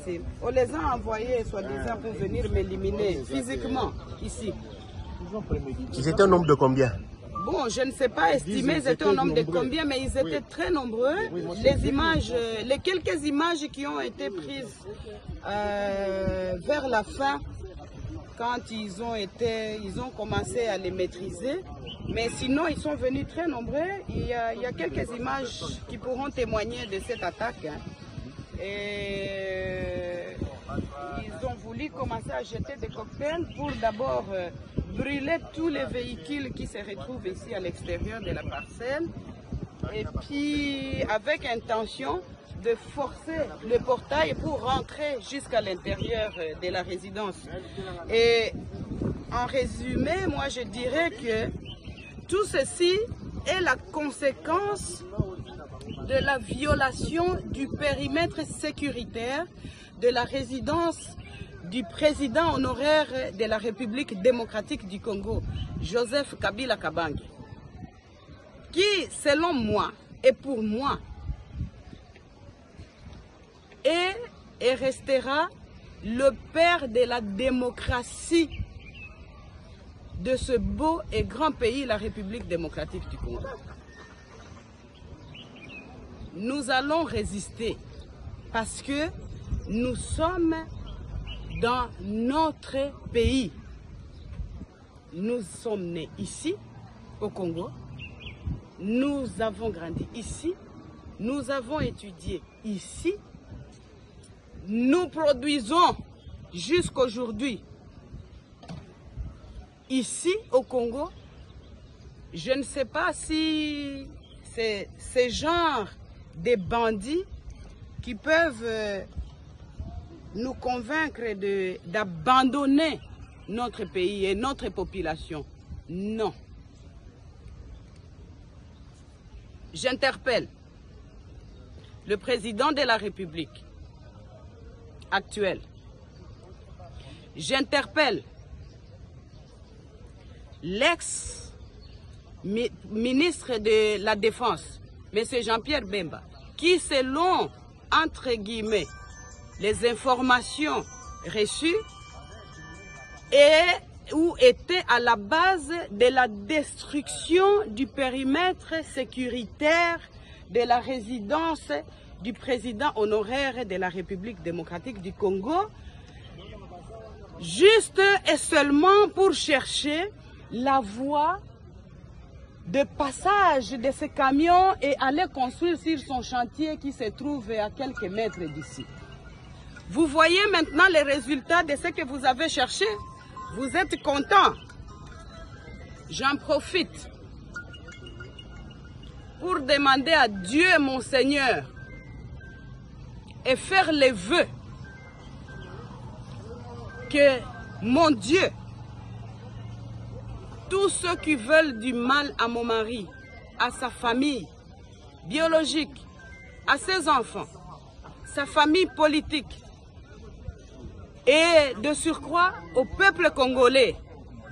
difficile. On les a envoyés, soi-disant, pour venir m'éliminer physiquement, ici. Ils étaient un nombre de combien? Bon, je ne sais pas estimer, ils étaient un nombre de combien, mais ils étaient très nombreux. Les images, les quelques images qui ont été prises vers la fin, quand ils ont commencé à les maîtriser. Mais sinon, ils sont venus très nombreux. Il y a quelques images qui pourront témoigner de cette attaque. Hein. Et ils ont voulu commencer à jeter des cocktails pour d'abord brûler tous les véhicules qui se retrouvent ici à l'extérieur de la parcelle. Et puis, avec intention de forcer le portail pour rentrer jusqu'à l'intérieur de la résidence. Et en résumé, moi je dirais que tout ceci est la conséquence de la violation du périmètre sécuritaire de la résidence du président honoraire de la République démocratique du Congo, Joseph Kabila Kabange, qui, selon moi et pour moi, est et restera le père de la démocratie de ce beau et grand pays, la République démocratique du Congo. Nous allons résister parce que nous sommes dans notre pays. Nous sommes nés ici, au Congo. Nous avons grandi ici. Nous avons étudié ici. Nous produisons jusqu'aujourd'hui ici au Congo. Je ne sais pas si c'est ce genre de bandits qui peuvent nous convaincre d'abandonner notre pays et notre population. Non. J'interpelle le président de la République actuel. J'interpelle l'ex-ministre de la Défense, M. Jean-Pierre Bemba, qui, selon, entre guillemets, les informations reçues, était à la base de la destruction du périmètre sécuritaire de la résidence du président honoraire de la République démocratique du Congo, juste et seulement pour chercher la voie de passage de ce camion et aller construire sur son chantier qui se trouve à quelques mètres d'ici. Vous voyez maintenant les résultats de ce que vous avez cherché. Vous êtes content. J'en profite pour demander à Dieu, mon Seigneur, et faire les vœux que, mon Dieu, tous ceux qui veulent du mal à mon mari, à sa famille biologique, à ses enfants, sa famille politique et de surcroît au peuple congolais,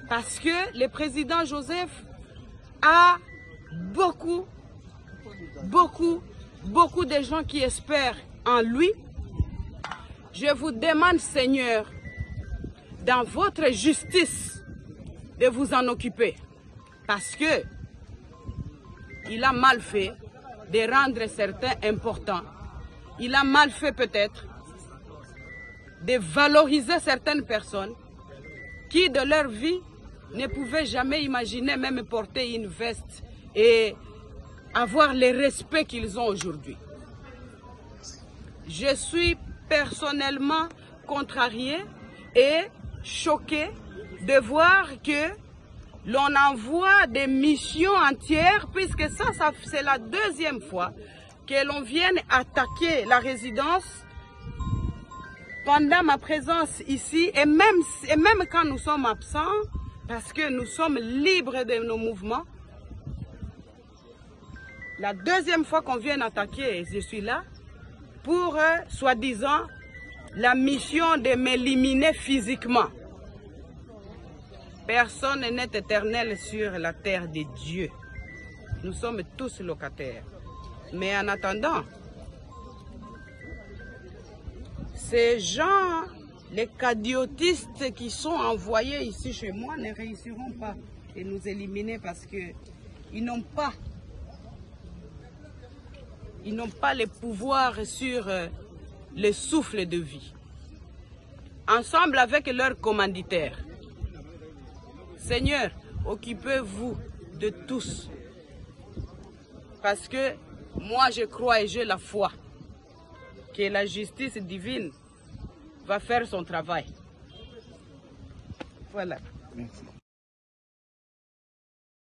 parce que le président Joseph a beaucoup de gens qui espèrent en lui. Je vous demande, Seigneur, dans votre justice, de vous en occuper, parce que il a mal fait de rendre certains importants. Il a mal fait peut-être de valoriser certaines personnes qui, de leur vie, ne pouvaient jamais imaginer même porter une veste et avoir le respect qu'ils ont aujourd'hui. Je suis personnellement contrariée et choquée de voir que l'on envoie des missions entières, puisque ça c'est la deuxième fois que l'on vienne attaquer la résidence pendant ma présence ici, et même quand nous sommes absents, parce que nous sommes libres de nos mouvements. La deuxième fois qu'on vient attaquer, je suis là, pour, soi-disant, la mission de m'éliminer physiquement. Personne n'est éternel sur la terre de Dieu. Nous sommes tous locataires. Mais en attendant, Ces gens, les cadiotistes qui sont envoyés ici chez moi ne réussiront pas de nous éliminer parce qu'ils n'ont pas le pouvoir sur le souffle de vie. Ensemble avec leurs commanditaires. Seigneur, occupez-vous de tous. Parce que moi je crois et j'ai la foi que la justice divine va faire son travail. Voilà. Merci.